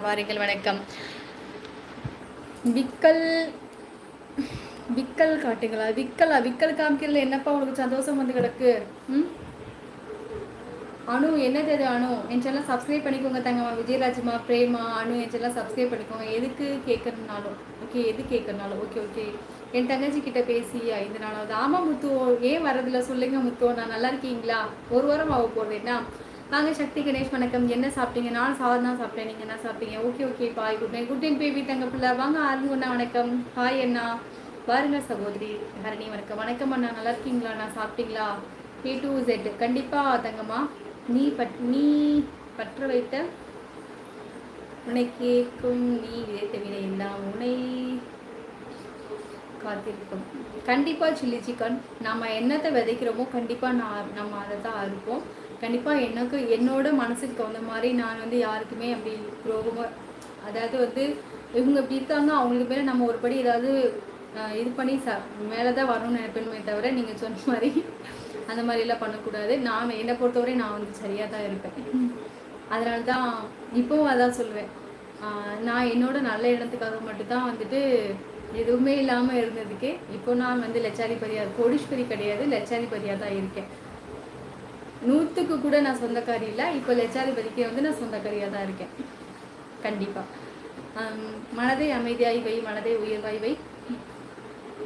வாருங்கள். வணக்கம். விக்கல் விக்கல் காட்டுங்களா? விக்கல் காமிக்கிறதுல என்னப்பா உனக்கு சந்தோஷம் வந்து கிடக்கு? அனு என்னது அது? அனு என் சேனல் சப்ஸ்கிரைப் பண்ணிக்கோங்க தங்கம்மா. விஜயராஜ்மா, பிரேமா, அனு என் சேனல் சப்ஸ்கிரைப் பண்ணிக்கோங்க. எதுக்கு கேட்கறதுனாலும் ஓகே, எது கேட்கறதுனாலும் ஓகே ஓகே. என் தங்கச்சி கிட்ட பேசி 5 நாளாவது. ஆமாம் முத்துவோ, ஏன் வரதில்ல சொல்லுங்க முத்துவோ. நான் நல்லா இருக்கீங்களா? ஒரு வாரம் ஆக போடுறேன்னா. வாங்க சக்தி கணேஷ் வணக்கம். என்ன சாப்பிட்டீங்க? நான் சாதம் தான் சாப்பிட்டேன். நீங்கள் என்ன சாப்பிட்டீங்க? Okay okay bye. Good night baby தங்க பிள்ளை. வாங்க ஆரம்பி வணக்கம். பாய் அண்ணா. பாருங்க சகோதரி ஹரணி வணக்கம். வணக்கம் அண்ணா, நல்லா இருக்கீங்களா? நான் சாப்பிட்டீங்களா? A to Z கண்டிப்பாக தங்கம்மா. நீ பற்ற வைத்த உன்னை கேட்கும், நீ விதைத்த வினை எல்லாம் உன்னை காத்திருக்கும். கண்டிப்பாக சில்லி சிக்கன் நம்ம என்னத்தை விதைக்கிறோமோ கண்டிப்பாக நம்ம அதை தான் அறுப்போம். கண்டிப்பாக என்னோட மனசுக்கு தகுந்த மாதிரி நான் வந்து யாருக்குமே அப்படி துரோகமாக, அதாவது வந்து இவங்க இப்படி இருக்காங்க அவங்களுக்கு மேலே நம்ம ஒருபடி ஏதாவது இது பண்ணி மேலே தான் வரணும்னு நினைப்பேனுமே தவிர நீங்கள் சொன்ன மாதிரி அந்த மாதிரிலாம் பண்ணக்கூடாது. நான் என்னை பொறுத்தவரை நான் வந்து சரியாக தான் இருப்பேன். அதனால தான் இப்போவும் அதான் சொல்லுவேன். நான் என்னோட நல்ல இடத்துக்காக மட்டும்தான் வந்துட்டு எதுவுமே இல்லாமல் இருந்ததுக்கு இப்போ நான் வந்து லட்சாதிபதியாக, கோடீஸ்வரி கிடையாது, லட்சாதிபதியாக தான் இருக்கேன். 100க்கு கூட நான் சொந்தக்காரி இல்லை. இப்போ லட்சாதிபதிக்கு வந்து நான் சொந்தக்காரியாக தான் இருக்கேன். கண்டிப்பாக மனதை அமைதியாய் வை, மனதை உயர்வாய் வை,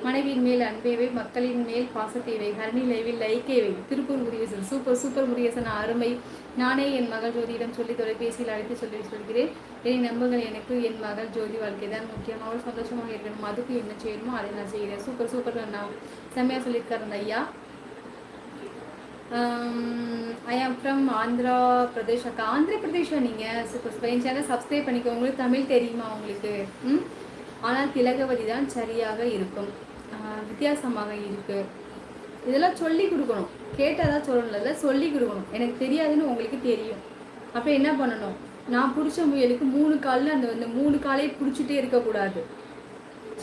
மனைவியின் மேல் அன்பேவை, மக்களின் மேல் பாசத்தேவை, ஹரணி லைவில் லைக்கேவை. திருப்பூர் முருகேசன் சூப்பர் முருகேசன் அருமை. நானே என் மகள் ஜோதியிடம் சொல்லி தொலைபேசியில் அழைத்து சொல்கிறேன். என்னை நம்புங்கள், எனக்கு என் மகள் ஜோதி வாழ்க்கை தான் முக்கியம். அவள் சந்தோஷமாக இருக்கணும். அதுக்கு என்ன செய்யணுமோ அதை நான் செய்கிறேன். சூப்பர் நான் செம்மையாக சொல்லியிருக்காரு அந்த ஐயா. ஐ ஆம் ஃப்ரம் ஆந்திரா பிரதேஷ். அக்கா ஆந்திர பிரதேஷா நீங்கள்? சூப்பர். என் சேனல் சப்ஸ்கிரைப் பண்ணிக்கோ. உங்களுக்கு தமிழ் தெரியுமா உங்களுக்கு? ஆனால் திலகவதி தான் சரியாக இருக்கும், வித்தியாசமாக இருக்கு. இதெல்லாம் சொல்லி கொடுக்கணும். கேட்டாதான் சொல்லணும்ல, சொல்லி கொடுக்கணும். எனக்கு தெரியாதுன்னு உங்களுக்கு தெரியும். அப்போ என்ன பண்ணணும்? நான் பிடிச்ச முயலுக்கு 3 காலில் அந்த 3 காலையை பிடிச்சிட்டே இருக்கக்கூடாது.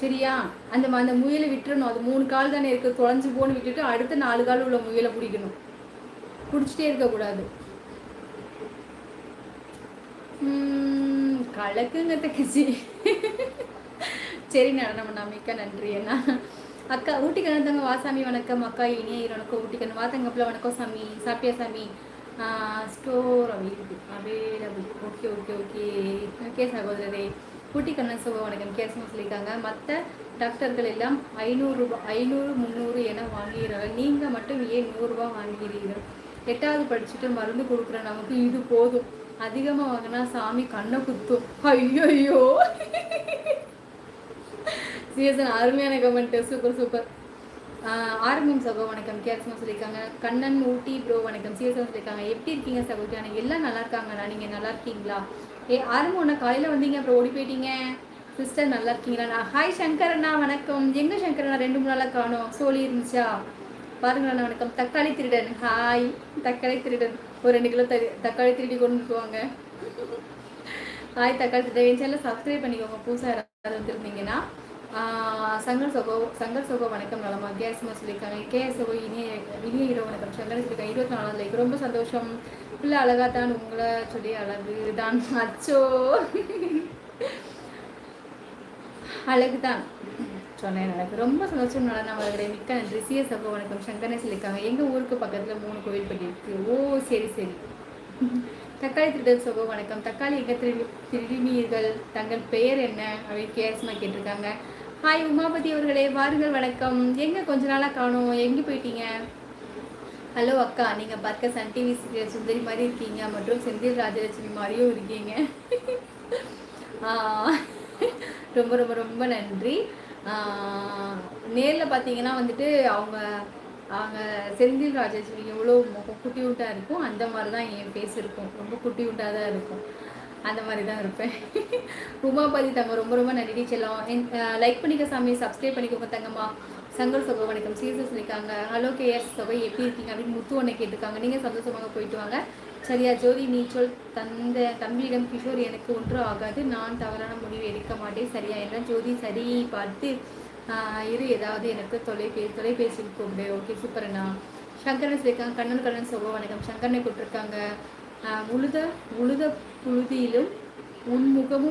சரியா? அந்த முயலை விட்டுறணும். அது 3 கால் தானே இருக்குது, தொலைஞ்சு போன்னு விட்டுட்டு அடுத்த 4 கால் உள்ள முயலை பிடிக்கணும். பிடிச்சிட்டே இருக்கக்கூடாது. கலக்குங்க தக்கச்சி. சரி நடனம் பண்ணா, மிக்க நன்றி அண்ணா. அக்கா ஊட்டிக்கண்ணன் தங்க வாசாமி வணக்கம். அக்கா இனிய வணக்கம். ஊட்டிக்கண்ணன் வாத்தங்கப்பில் வணக்கம் சாமி. சாப்பியா சாமி? Store available. Okay okay okay okay சகோதரரே. ஊட்டிக்கண்ணன் சுக வணக்கம். கேசமாக சொல்லியிருக்காங்க. மற்ற டாக்டர்கள் எல்லாம் 500 ரூபாய், 500 300 என வாங்குகிறார்கள். நீங்கள் மட்டும் ஏன் 100 ரூபாய் வாங்குகிறீர்கள்? 8வது படிச்சுட்டு மருந்து கொடுக்குற நமக்கு இது போதும். அதிகமாக வாங்கினா சாமி கண்ணை குத்தும். ஐயோ சீசன் அருமையான கமெண்ட். சூப்பர். ஆரம்பம் சகோ வணக்கம். கேட்ஸ்மா சொல்லியிருக்காங்க. கண்ணன் ஊட்டி ப்ரோ வணக்கம். சீசன் சொல்லியிருக்காங்க. எப்படி இருக்கீங்க சகோதரி? எல்லாம் நல்லா இருக்காங்களா? நீங்கள் நல்லா இருக்கீங்களா? ஆரம்பம் ஒன்று காலையில் வந்தீங்க, அப்புறம் ஓடி போயிட்டீங்க. சிஸ்டர் நல்லா இருக்கீங்களா? ஹாய் சங்கரண்ணா வணக்கம். எங்கே சங்கரண்ணா 2-3 நாளாக காணும்? சோழி இருந்துச்சா? பாருங்களண்ணா வணக்கம். தக்காளி திருடன். ஹாய் தக்காளி திருடன். ஒரு 2 கிலோ தக்காளி திருடி கொண்டு போவாங்க. ஹாய் தக்காளி திருடன். என் சேனலை சப்ஸ்கிரைப் பண்ணிக்கோங்க புதுசாக யாராவது வந்துருந்தீங்கன்னா. சங்கர் சகோ வணக்கம். நலமா? கேஸ்மா சொல்லியிருக்காங்க. கேஎஸ்ஓ இனிய இரவு வணக்கம். சங்கர் சொல்லியிருக்காங்க. 24 லைக். ரொம்ப சந்தோஷம். பிள்ளை அழகா தான், உங்களை சொல்லி அழகு தான். அச்சோ அழகு தான் சொன்னேன். எனக்கு ரொம்ப சந்தோஷம். நடனம் அவர்களே, மிக்க நன்றி. சிஎஸ் சகோ வணக்கம். சங்கரனை சொல்லியிருக்காங்க. எங்கள் ஊருக்கு பக்கத்தில் 3 கோவில் பட்டி இருக்கு. ஓ சரி. தக்காளி திருடன் சகோ வணக்கம். தக்காளி எங்கே திருடினீர்கள்? தங்கள் பெயர் என்ன அப்படின்னு கேஸ்மா கேட்டிருக்காங்க. ஹாய் உமாபதி அவர்களே, வாருங்கள் வணக்கம். எங்கே கொஞ்ச நாளாக காணும், எங்கே போயிட்டீங்க? ஹலோ அக்கா, நீங்கள் பார்க்க சன் டிவி சுந்தரி மாதிரி இருக்கீங்க, மற்றும் செந்தில் ராஜலட்சுமி மாதிரியும் இருக்கீங்க. ரொம்ப நன்றி. நேரில் பார்த்தீங்கன்னா வந்துட்டு அவங்க செந்தில் ராஜலட்சுமி எவ்வளோ குட்டி விட்டாக இருக்கும், அந்த மாதிரி தான் என் பேஸ் இருக்கும். ரொம்ப குட்டி விட்டாக தான் இருக்கும், அந்த மாதிரி தான் இருப்பேன். உமாபதி தங்க ரொம்ப நன்றி செல்லம். லைக் பண்ணிக்க சாமி, சப்ஸ்கிரைப் பண்ணிக்கோங்க தங்கம்மா. சங்கர் சகோ வணக்கம். சீசஸ் சொல்லியிருக்காங்க. ஹலோ கேஎஸ் சகோ எப்படி இருக்கீங்க அப்படின்னு முத்து ஒன்றை கேட்டிருக்காங்க. நீங்கள் சந்தோஷமாக போயிட்டு வாங்க. சரியா ஜோதி? நீச்சல் தம்பியிடம் கிஷோர் எனக்கு ஒன்றும் ஆகாது, நான் தவறான முடிவு எடுக்க மாட்டேன் சரியா என்ன? ஜோதி சரி பார்த்து ஏதாவது எனக்கு தொலைபேசி கூப்பிடு. ஓகே சூப்பர்ண்ணா. சங்கரன் சொல்லியிருக்காங்க. கண்ணன் சகோ வணக்கம். சங்கரனை கூப்பிட்டுருக்காங்க. உழுத புழுதியிலும் உன்முகமும்